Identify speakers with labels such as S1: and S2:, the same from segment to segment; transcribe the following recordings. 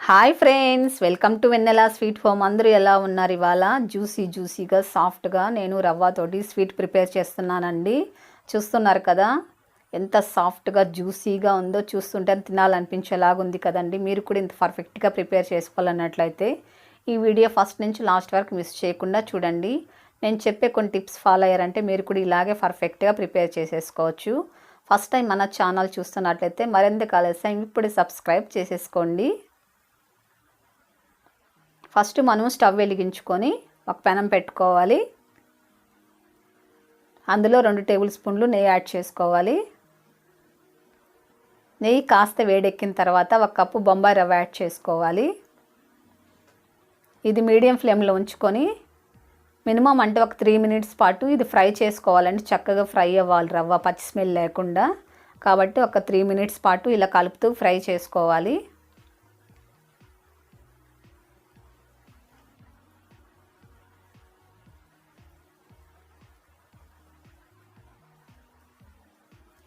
S1: Hi friends, welcome to Vennela sweet home. అందరూ ఎలా ఉన్నారు? ఇవాళ జ్యూసీగా సాఫ్ట్గా నేను రవ్వతోటి స్వీట్ ప్రిపేర్ చేస్తున్నానండి. చూస్తున్నారు కదా ఎంత సాఫ్ట్గా జ్యూసీగా ఉందో. చూస్తుంటే తినాలనిపించేలాగా ఉంది కదండి. మీరు కూడా ఇంత పర్ఫెక్ట్గా ప్రిపేర్ చేసుకోవాలన్నట్లయితే ఈ వీడియో ఫస్ట్ నుంచి లాస్ట్ వరకు మిస్ చేయకుండా చూడండి. నేను చెప్పే కొన్ని టిప్స్ ఫాలో అయ్యారంటే మీరు కూడా ఇలాగే పర్ఫెక్ట్గా ప్రిపేర్ చేసేసుకోవచ్చు. ఫస్ట్ టైం మన ఛానల్ చూస్తున్నట్లయితే మరింత ఆలస్యం ఇప్పుడు సబ్స్క్రైబ్ చేసేసుకోండి. ఫస్ట్ మనం స్టవ్ వెలిగించుకొని ఒక పెనం పెట్టుకోవాలి. అందులో 2 టేబుల్ స్పూన్లు నెయ్యి యాడ్ చేసుకోవాలి. నెయ్యి కాస్త వేడెక్కిన తర్వాత 1 కప్పు బొంబాయి రవ్వ యాడ్ చేసుకోవాలి. ఇది మీడియం ఫ్లేమ్లో ఉంచుకొని మినిమం అంటే ఒక 3 మినిట్స్ పాటు ఇది ఫ్రై చేసుకోవాలంటే చక్కగా ఫ్రై అవ్వాలి, రవ్వ పచ్చి స్మెల్ లేకుండా. కాబట్టి ఒక 3 మినిట్స్ పాటు ఇలా కలుపుతూ ఫ్రై చేసుకోవాలి.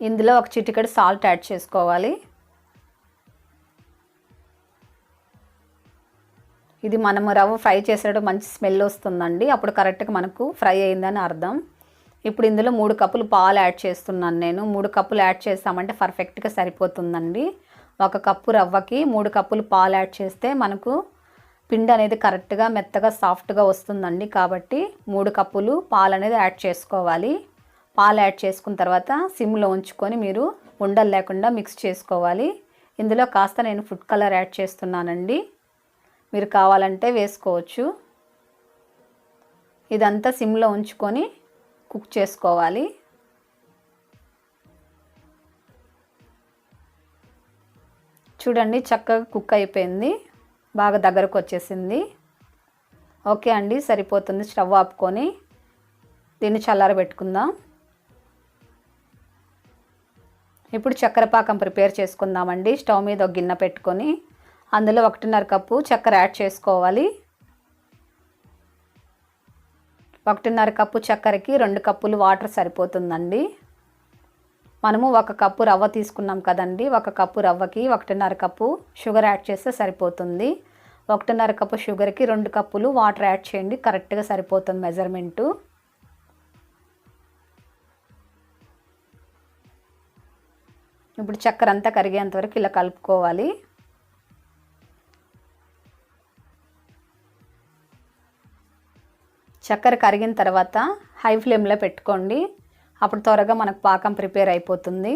S1: ఇందులో ఒక చిటికెడు సాల్ట్ యాడ్ చేసుకోవాలి. ఇది మనము రవ్వ ఫ్రై చేసేటప్పుడు మంచి స్మెల్ వస్తుందండి. అప్పుడు కరెక్ట్గా మనకు ఫ్రై అయిందని అర్థం. ఇప్పుడు ఇందులో 3 కప్పులు పాలు యాడ్ చేస్తున్నాను నేను. 3 కప్పులు యాడ్ చేస్తామంటే పర్ఫెక్ట్గా సరిపోతుందండి. 1 కప్పు రవ్వకి 3 కప్పులు పాలు యాడ్ చేస్తే మనకు పిండి అనేది కరెక్ట్గా మెత్తగా సాఫ్ట్గా వస్తుందండి. కాబట్టి 3 కప్పులు పాలు అనేది యాడ్ చేసుకోవాలి. పాలు యాడ్ చేసుకున్న తర్వాత సిమ్లో ఉంచుకొని మీరు ఉండలు లేకుండా మిక్స్ చేసుకోవాలి. ఇందులో కాస్త నేను ఫుడ్ కలర్ యాడ్ చేస్తున్నానండి. మీరు కావాలంటే వేసుకోవచ్చు. ఇదంతా సిమ్లో ఉంచుకొని కుక్ చేసుకోవాలి. చూడండి చక్కగా కుక్ అయిపోయింది, బాగా దగ్గరకు వచ్చేసింది. ఓకే అండి, సరిపోతుంది. స్టవ్ ఆపుకొని దీన్ని చల్లారబెట్టుకుందాం. ఇప్పుడు చక్కెర పాకం ప్రిపేర్ చేసుకుందామండి. స్టవ్ మీద ఒక గిన్నె పెట్టుకొని అందులో 1.5 కప్పు చక్కెర యాడ్ చేసుకోవాలి. 1.5 కప్పు చక్కెరకి 2 కప్పులు వాటర్ సరిపోతుందండి. మనము 1 కప్పు రవ్వ తీసుకున్నాం కదండి. 1 కప్పు రవ్వకి 1.5 కప్పు షుగర్ యాడ్ చేస్తే సరిపోతుంది. 1.5 కప్పు షుగర్కి 2 కప్పులు వాటర్ యాడ్ చేయండి, కరెక్ట్గా సరిపోతుంది మెజర్మెంటు. ఇప్పుడు చక్కెర అంతా కరిగేంత వరకు ఇలా కలుపుకోవాలి. చక్కెర కరిగిన తర్వాత హై ఫ్లేమ్లో పెట్టుకోండి. అప్పుడు త్వరగా మనకు పాకం ప్రిపేర్ అయిపోతుంది.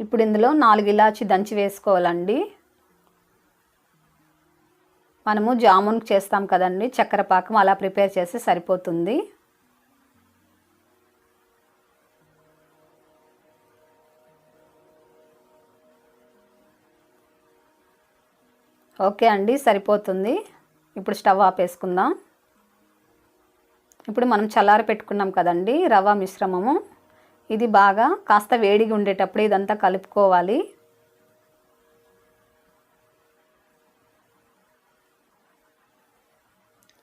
S1: ఇప్పుడు ఇందులో 4 ఇలాచి దంచి వేసుకోవాలండి. మనము జామున్ చేస్తాం కదండి, చక్కెర పాకం అలా ప్రిపేర్ చేస్తే సరిపోతుంది. ఓకే అండి, సరిపోతుంది. ఇప్పుడు స్టవ్ ఆపేసుకుందాం. ఇప్పుడు మనం చల్లారి పెట్టుకున్నాం కదండి రవ్వ మిశ్రమము. ఇది బాగా కాస్త వేడిగా ఉండేటప్పుడు ఇదంతా కలుపుకోవాలి.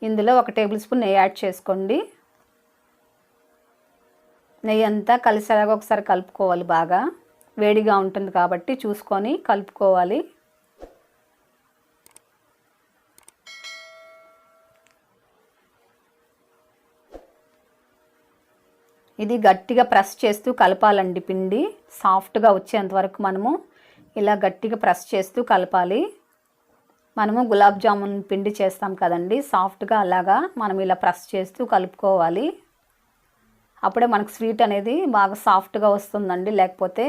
S1: ఇందులో 1 టేబుల్ స్పూన్ నెయ్యి యాడ్ చేసుకోండి. నెయ్యి అంతా కలిసేలాగా ఒకసారి కలుపుకోవాలి. బాగా వేడిగా ఉంటుంది కాబట్టి చూసుకొని కలుపుకోవాలి. ఇది గట్టిగా ప్రెస్ చేస్తూ కలపాలండి. పిండి సాఫ్ట్గా వచ్చేంత వరకు మనము ఇలా గట్టిగా ప్రెస్ చేస్తూ కలపాలి. మనము గులాబ్ జామున్ పిండి చేస్తాం కదండి, సాఫ్ట్గా అలాగా మనం ఇలా ప్రెస్ చేస్తూ కలుపుకోవాలి. అప్పుడే మనకు స్వీట్ అనేది బాగా సాఫ్ట్గా వస్తుందండి. లేకపోతే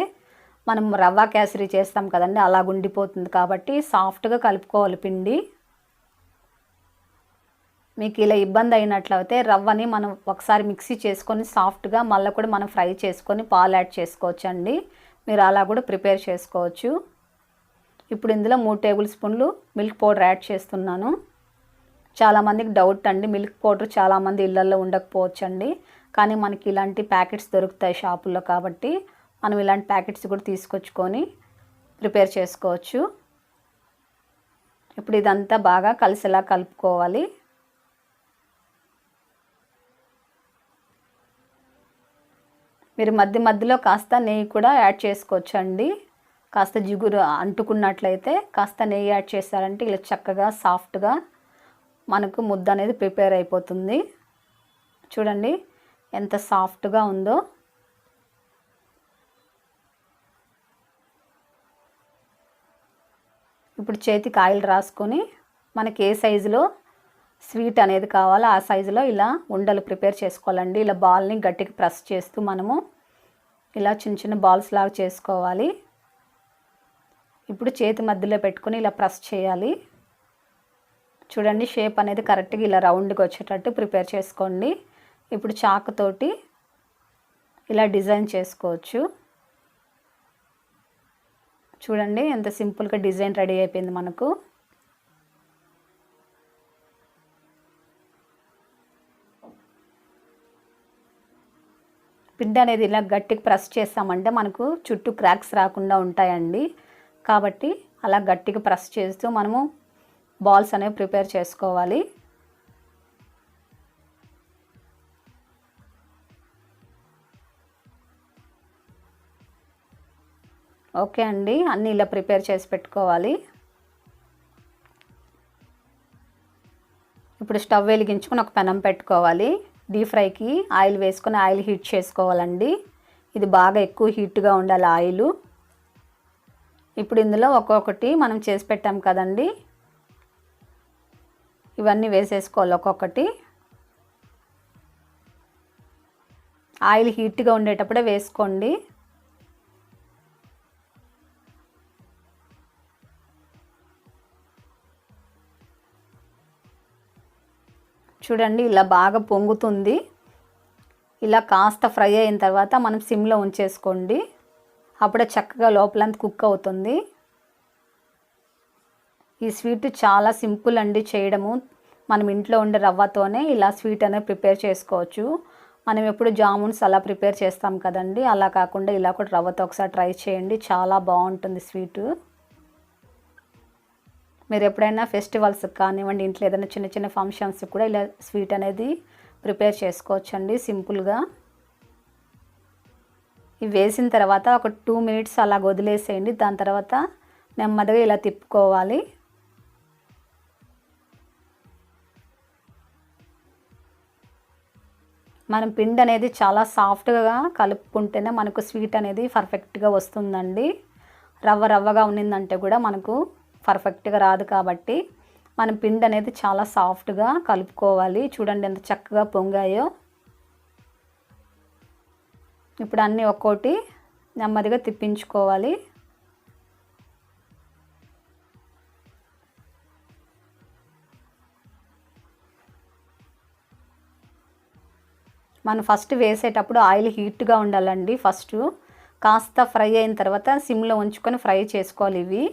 S1: మనం రవ్వ కేసరి చేస్తాం కదండి, అలా ఉండిపోతుంది. కాబట్టి సాఫ్ట్గా కలుపుకోవాలి పిండి. మీకు ఇలా ఇబ్బంది అయినట్లయితే రవ్వని మనం ఒకసారి మిక్సీ చేసుకొని సాఫ్ట్గా మళ్ళీ కూడా మనం ఫ్రై చేసుకొని పాలు యాడ్ చేసుకోవచ్చు అండి. మీరు అలా కూడా ప్రిపేర్ చేసుకోవచ్చు. ఇప్పుడు ఇందులో 3 టేబుల్ స్పూన్లు మిల్క్ పౌడర్ యాడ్ చేస్తున్నాను. చాలామందికి డౌట్ అండి, మిల్క్ పౌడర్ చాలామంది ఇళ్ళల్లో ఉండకపోవచ్చండి. కానీ మనకి ఇలాంటి ప్యాకెట్స్ దొరుకుతాయి షాపుల్లో. కాబట్టి మనం ఇలాంటి ప్యాకెట్స్ కూడా తీసుకొచ్చుకొని ప్రిపేర్ చేసుకోవచ్చు. ఇప్పుడు ఇదంతా బాగా కలిసేలా కలుపుకోవాలి. మీరు మధ్య మధ్యలో కాస్త నెయ్యి కూడా యాడ్ చేసుకోవచ్చండి. కాస్త జిగురు అంటుకున్నట్లయితే కాస్త నెయ్యి యాడ్ చేశారంటే ఇలా చక్కగా సాఫ్ట్గా మనకు ముద్ద అనేది ప్రిపేర్ అయిపోతుంది. చూడండి ఎంత సాఫ్ట్గా ఉందో. ఇప్పుడు చేతికి ఆయిల్ రాసుకొని మనకి ఏ సైజులో స్వీట్ అనేది కావాలో ఆ సైజులో ఇలా ఉండలు ప్రిపేర్ చేసుకోవాలండి. ఇలా బాల్ని గట్టిగా ప్రెస్ చేస్తూ మనము ఇలా చిన్న చిన్న బాల్స్ లాగా చేసుకోవాలి. ఇప్పుడు చేతి మధ్యలో పెట్టుకొని ఇలా ప్రెస్ చేయాలి. చూడండి షేప్ అనేది కరెక్ట్గా ఇలా రౌండ్గా వచ్చేటట్టు ప్రిపేర్ చేసుకోండి. ఇప్పుడు చాకుతోటి ఇలా డిజైన్ చేసుకోవచ్చు. చూడండి ఎంత సింపుల్గా డిజైన్ రెడీ అయిపోయింది మనకు. పిండి అనేది ఇలా గట్టిగా ప్రెస్ చేస్తామంటే మనకు చుట్టూ క్రాక్స్ రాకుండా ఉంటాయండి. కాబట్టి అలా గట్టిగా ప్రెస్ చేస్తూ మనము బాల్స్ అనేవి ప్రిపేర్ చేసుకోవాలి. ఓకే అండి, అన్నీ ఇలా ప్రిపేర్ చేసి పెట్టుకోవాలి. ఇప్పుడు స్టవ్ వెలిగించుకొని ఒక పెనం పెట్టుకోవాలి. డీప్ ఫ్రైకి ఆయిల్ వేసుకొని ఆయిల్ హీట్ చేసుకోవాలండి. ఇది బాగా ఎక్కువ హీట్గా ఉండాలి ఆయిల్. ఇప్పుడు ఇందులో ఒక్కొక్కటి మనం చేసి పెట్టాం కదండి, ఇవన్నీ వేసేసుకోవాలి ఒక్కొక్కటి. ఆయిల్ హీట్గా ఉండేటప్పుడే వేసుకోండి. చూడండి ఇలా బాగా పొంగుతుంది. ఇలా కాస్త ఫ్రై అయిన తర్వాత మనం సిమ్లో ఉంచేసుకోండి. అప్పుడే చక్కగా లోపలంతా కుక్ అవుతుంది. ఈ స్వీట్ చాలా సింపుల్ అండి చేయడము. మనం ఇంట్లో ఉండే రవ్వతోనే ఇలా స్వీట్ అనేది ప్రిపేర్ చేసుకోవచ్చు. మనం ఎప్పుడు జామున్స్ అలా ప్రిపేర్ చేస్తాం కదండి, అలా కాకుండా ఇలా కూడా రవ్వతో ఒకసారి ట్రై చేయండి. చాలా బాగుంటుంది స్వీటు. మీరు ఎప్పుడైనా ఫెస్టివల్స్ కానివ్వండి, ఇంట్లో ఏదైనా చిన్న చిన్న ఫంక్షన్స్ కూడా ఇలా స్వీట్ అనేది ప్రిపేర్ చేసుకోవచ్చండి సింపుల్గా. ఇవి వేసిన తర్వాత ఒక 2 మినిట్స్ అలా వదిలేసేయండి. దాని తర్వాత నెమ్మదిగా ఇలా తిప్పుకోవాలి. మనం పిండి అనేది చాలా సాఫ్ట్గా కలుపుకుంటేనే మనకు స్వీట్ అనేది పర్ఫెక్ట్గా వస్తుందండి. రవ్వగా ఉన్నిందంటే కూడా మనకు పర్ఫెక్ట్గా రాదు. కాబట్టి మనం పిండి అనేది చాలా సాఫ్ట్గా కలుపుకోవాలి. చూడండి ఎంత చక్కగా పొంగాయో. ఇప్పుడు అన్నీ ఒక్కోటి నెమ్మదిగా తిప్పించుకోవాలి. మనం ఫస్ట్ వేసేటప్పుడు ఆయిల్ హీట్గా ఉండాలండి. ఫస్ట్ కాస్త ఫ్రై అయిన తర్వాత సిమ్లో ఉంచుకొని ఫ్రై చేసుకోవాలి ఇవి,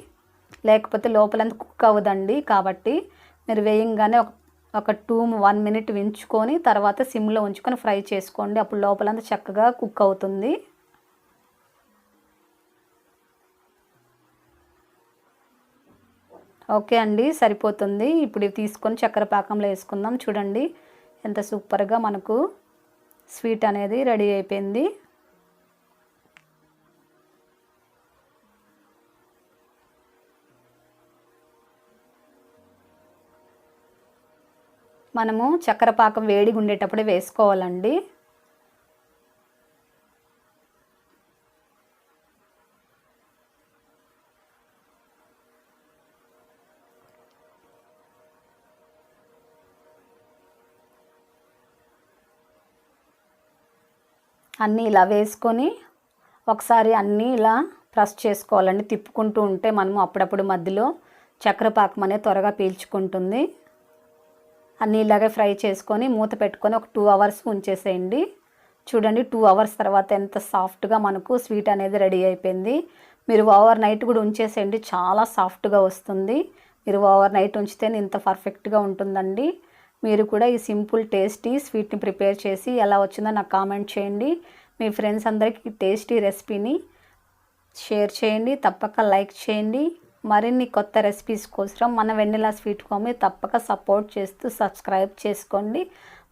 S1: లేకపోతే లోపలంతా కుక్ అవ్వదండి. కాబట్టి మీరు వేయంగానే ఒక 1 మినిట్ ఉంచుకొని తర్వాత సిమ్లో ఉంచుకొని ఫ్రై చేసుకోండి. అప్పుడు లోపలంతా చక్కగా కుక్ అవుతుంది. ఓకే అండి, సరిపోతుంది. ఇప్పుడు ఇవి తీసుకొని చక్కెర పాకంలో వేసుకుందాం. చూడండి ఎంత సూపర్గా మనకు స్వీట్ అనేది రెడీ అయిపోయింది. మనము చక్కెర పాకం వేడిగా ఉండేటప్పుడే వేసుకోవాలండి. అన్నీ ఇలా వేసుకొని ఒకసారి అన్నీ ఇలా ప్రెస్ చేసుకోవాలండి. తిప్పుకుంటూ ఉంటే మనము అప్పుడప్పుడు మధ్యలో చక్కెర పాకం అనేది త్వరగా పీల్చుకుంటుంది. అన్నీ ఇలాగే ఫ్రై చేసుకొని మూత పెట్టుకొని ఒక 2 అవర్స్ ఉంచేసేయండి. చూడండి 2 అవర్స్ తర్వాత ఎంత సాఫ్ట్గా మనకు స్వీట్ అనేది రెడీ అయిపోయింది. మీరు ఓవర్ నైట్ కూడా ఉంచేసేయండి, చాలా సాఫ్ట్గా వస్తుంది. మీరు ఓవర్ నైట్ ఉంచితేనే ఇంత పర్ఫెక్ట్గా ఉంటుందండి. మీరు కూడా ఈ సింపుల్ టేస్టీ స్వీట్ని ప్రిపేర్ చేసి ఎలా వచ్చిందో నాకు కామెంట్ చేయండి. మీ ఫ్రెండ్స్ అందరికీ టేస్టీ రెసిపీని షేర్ చేయండి. తప్పక లైక్ చేయండి. మరిన్ని కొత్త రెసిపీస్ కోసం మన వెన్నెలా స్వీట్ కామ్ని తప్పక సపోర్ట్ చేస్తూ సబ్స్క్రైబ్ చేసుకోండి.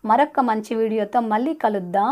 S1: మరొక మంచి వీడియోతో మళ్ళీ కలుద్దాం.